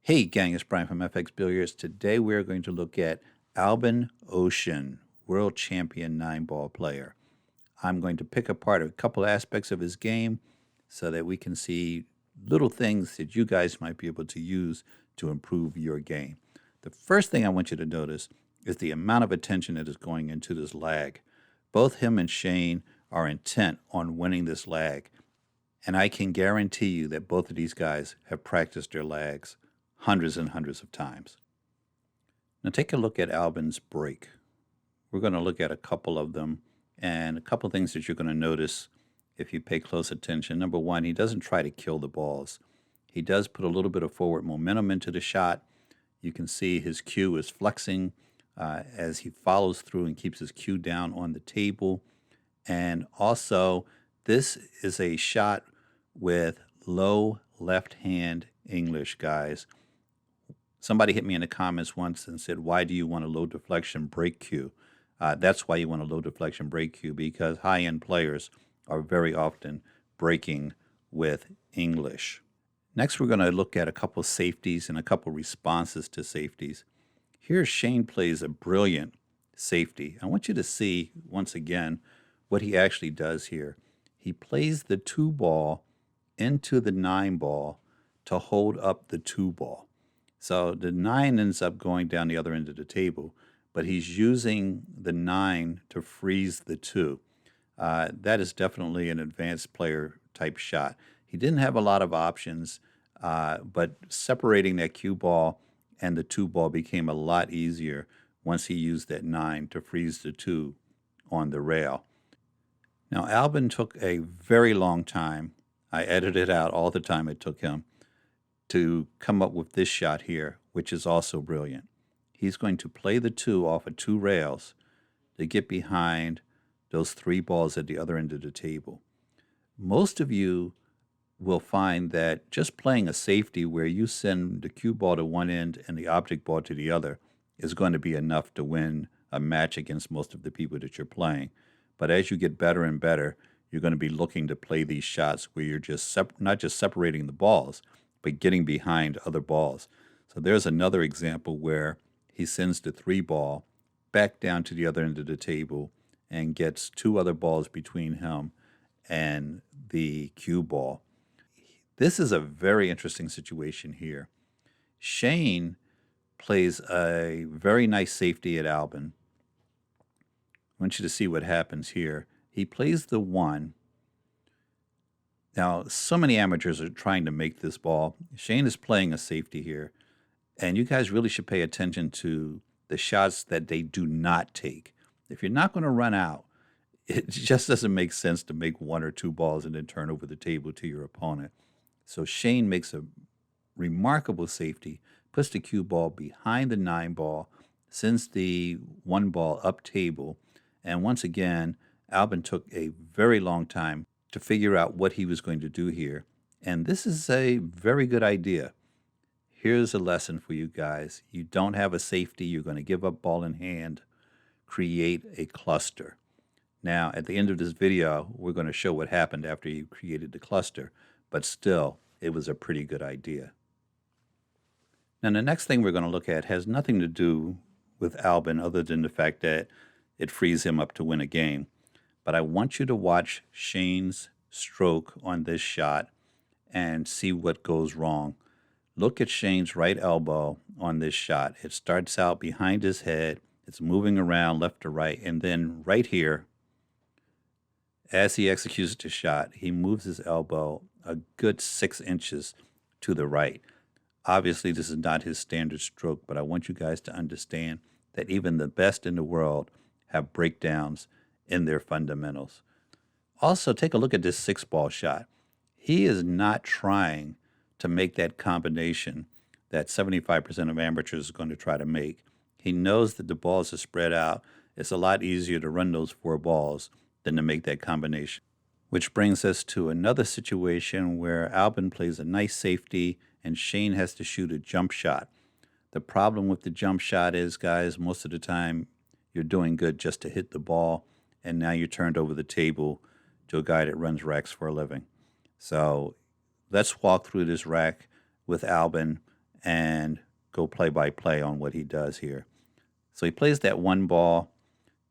Hey gang, it's Bryan from FXBilliards. Today we're going to look at Albin Ouschan, World Champion 9-ball player. I'm going to pick apart a couple aspects of his game so that we can see little things that you guys might be able to use to improve your game. The first thing I want you to notice is the amount of attention that is going into this lag. Both him and Shane are intent on winning this lag, and I can guarantee you that both of these guys have practiced their lags hundreds and hundreds of times. Now take a look at Albin's break. We're going to look at a couple of them and a couple of things that you're going to notice if you pay close attention. Number one, he doesn't try to kill the balls. He does put a little bit of forward momentum into the shot. You can see his cue is flexing as he follows through and keeps his cue down on the table. And also, this is a shot with low left hand English, guys. Somebody hit me in the comments once and said, why do you want a low deflection break cue? That's why you want a low deflection break cue, because high-end players are very often breaking with English. Next, we're going to look at a couple safeties and a couple responses to safeties. Here, Shane plays a brilliant safety. I want you to see, once again, what he actually does here. He plays the 2-ball into the 9-ball to hold up the 2-ball. So the 9 ends up going down the other end of the table, but he's using the 9 to freeze the 2. That is definitely an advanced player type shot. He didn't have a lot of options, but separating that cue ball and the 2-ball became a lot easier once he used that 9 to freeze the 2 on the rail. Now, Albin took a very long time. I edited out all the time it took him to come up with this shot here, which is also brilliant. He's going to play the 2 off of 2 rails to get behind those 3 balls at the other end of the table. Most of you will find that just playing a safety where you send the cue ball to one end and the object ball to the other is going to be enough to win a match against most of the people that you're playing. But as you get better and better, you're going to be looking to play these shots where you're just not just separating the balls, but getting behind other balls. So there's another example where he sends the 3-ball back down to the other end of the table and gets 2 other balls between him and the cue ball. This is a very interesting situation here. Shane plays a very nice safety at Albin. I want you to see what happens here. He plays the 1. Now, so many amateurs are trying to make this ball. Shane is playing a safety here, and you guys really should pay attention to the shots that they do not take. If you're not going to run out, it just doesn't make sense to make 1 or 2 balls and then turn over the table to your opponent. So Shane makes a remarkable safety, puts the cue ball behind the 9-ball, sends the 1-ball up table, and once again, Albin took a very long time to figure out what he was going to do here. And this is a very good idea. Here's a lesson for you guys. You don't have a safety. You're going to give up ball in hand. Create a cluster. Now, at the end of this video, we're going to show what happened after you created the cluster. But still, it was a pretty good idea. Now, the next thing we're going to look at has nothing to do with Albin other than the fact that it frees him up to win a game. But I want you to watch Shane's stroke on this shot and see what goes wrong. Look at Shane's right elbow on this shot. It starts out behind his head. It's moving around left to right. And then right here, as he executes the shot, he moves his elbow a good 6 inches to the right. Obviously, this is not his standard stroke, but I want you guys to understand that even the best in the world have breakdowns in their fundamentals. Also, take a look at this 6-ball shot. He is not trying to make that combination that 75% of amateurs are going to try to make. He knows that the balls are spread out. It's a lot easier to run those 4 balls than to make that combination. Which brings us to another situation where Albin plays a nice safety and Shane has to shoot a jump shot. The problem with the jump shot is, guys, most of the time you're doing good just to hit the ball, and now you're turned over the table to a guy that runs racks for a living. So let's walk through this rack with Albin and go play by play on what he does here. So he plays that one ball.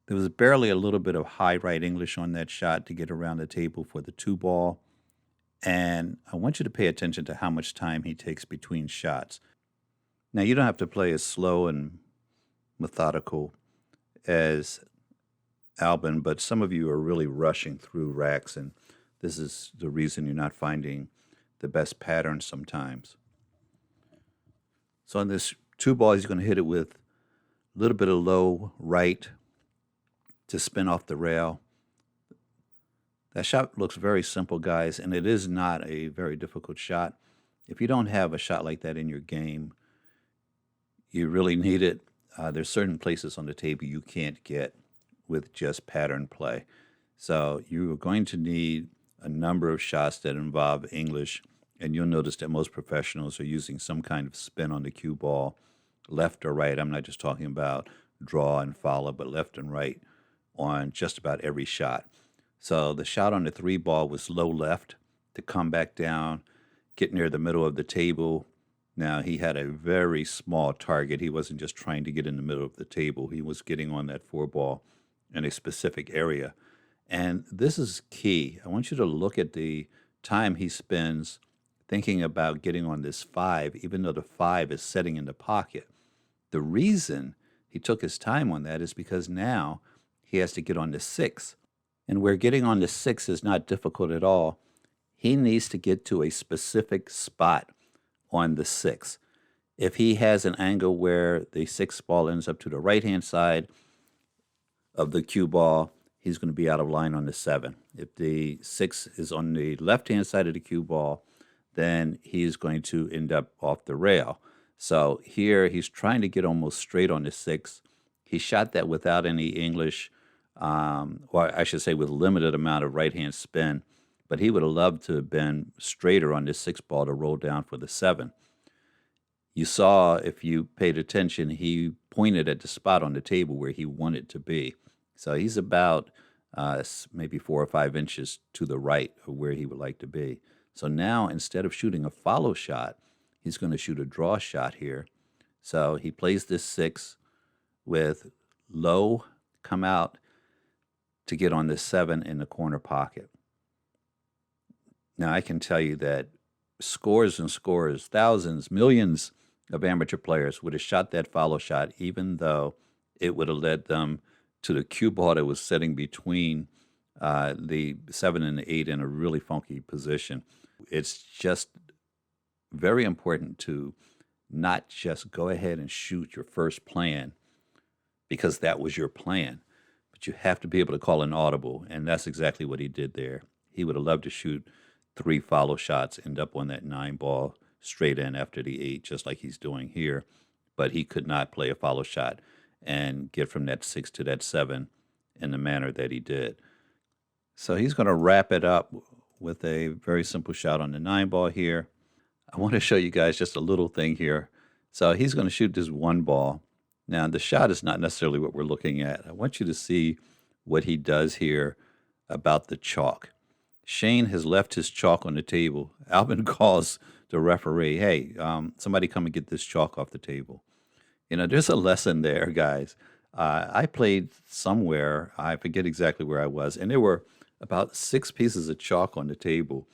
There was barely a little bit of high right English on that shot to get around the table for the 2-ball. And I want you to pay attention to how much time he takes between shots. Now, you don't have to play as slow and methodical as Albin, but some of you are really rushing through racks, and this is the reason you're not finding the best pattern sometimes. So on this 2-ball, he's going to hit it with a little bit of low right to spin off the rail. That shot looks very simple, guys, and it is not a very difficult shot. If you don't have a shot like that in your game, you really need it. There's certain places on the table you can't get with just pattern play. So you're going to need a number of shots that involve English, and you'll notice that most professionals are using some kind of spin on the cue ball, left or right. I'm not just talking about draw and follow, but left and right on just about every shot. So the shot on the 3-ball was low left to come back down, get near the middle of the table. Now, he had a very small target. He wasn't just trying to get in the middle of the table. He was getting on that 4-ball in a specific area. And this is key. I want you to look at the time he spends thinking about getting on this 5, even though the 5 is setting in the pocket. The reason he took his time on that is because now he has to get on the 6. And where getting on the 6 is not difficult at all, he needs to get to a specific spot on the 6. If he has an angle where the 6-ball ends up to the right-hand side of the cue ball, he's going to be out of line on the 7. If the 6 is on the left-hand side of the cue ball, then he's going to end up off the rail. So here he's trying to get almost straight on the 6. He shot that without any English, or I should say with limited amount of right-hand spin, but he would have loved to have been straighter on this 6-ball to roll down for the 7. You saw, if you paid attention, he pointed at the spot on the table where he wanted to be. So he's about maybe 4 or 5 inches to the right of where he would like to be. So now, instead of shooting a follow shot, he's going to shoot a draw shot here. So he plays this 6 with low come out to get on this 7 in the corner pocket. Now, I can tell you that scores and scores, thousands, millions of amateur players would have shot that follow shot, even though it would have led them to the cue ball that was sitting between the 7 and the 8 in a really funky position. It's just very important to not just go ahead and shoot your first plan because that was your plan, but you have to be able to call an audible, and that's exactly what he did there. He would have loved to shoot 3 follow shots, end up on that 9-ball straight in after the 8, just like he's doing here, but he could not play a follow shot and get from that 6 to that 7 in the manner that he did. So he's going to wrap it up with a very simple shot on the 9-ball here. I want to show you guys just a little thing here. So he's going to shoot this 1-ball. Now, the shot is not necessarily what we're looking at. I want you to see what he does here about the chalk. Shane has left his chalk on the table. Albin calls the referee, hey, somebody come and get this chalk off the table. You know, there's a lesson there, guys. I played somewhere, I forget exactly where I was, and there were about 6 pieces of chalk on the table.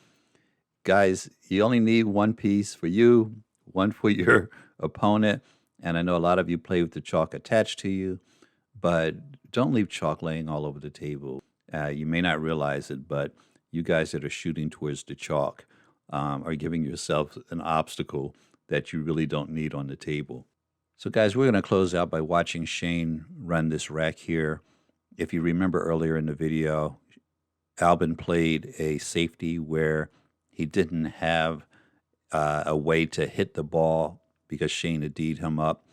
Guys, you only need 1 piece for you, 1 for your opponent, and I know a lot of you play with the chalk attached to you, but don't leave chalk laying all over the table. You may not realize it, but you guys that are shooting towards the chalk are giving yourself an obstacle that you really don't need on the table. So guys, we're going to close out by watching Shane run this rack here. If you remember earlier in the video, Albin played a safety where he didn't have a way to hit the ball because Shane had D'd him up,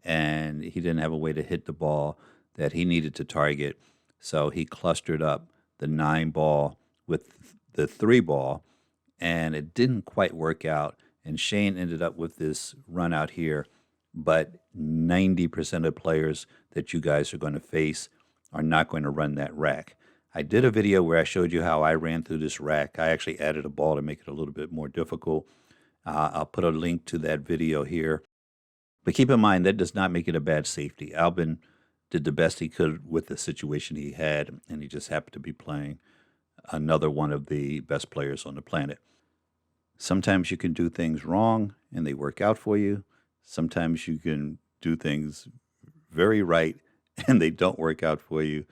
and he didn't have a way to hit the ball that he needed to target. So he clustered up the 9-ball with the 3-ball, and it didn't quite work out. And Shane ended up with this run out here. But 90% of players that you guys are going to face are not going to run that rack. I did a video where I showed you how I ran through this rack. I actually added a ball to make it a little bit more difficult. I'll put a link to that video here. But keep in mind, that does not make it a bad safety. Albin did the best he could with the situation he had, and he just happened to be playing another one of the best players on the planet. Sometimes you can do things wrong and they work out for you. Sometimes you can do things very right and they don't work out for you.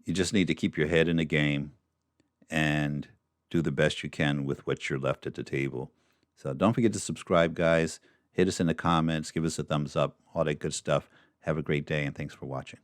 You just need to keep your head in the game and do the best you can with what you're left at the table. So don't forget to subscribe, guys. Hit us in the comments. Give us a thumbs up. All that good stuff. Have a great day, and thanks for watching.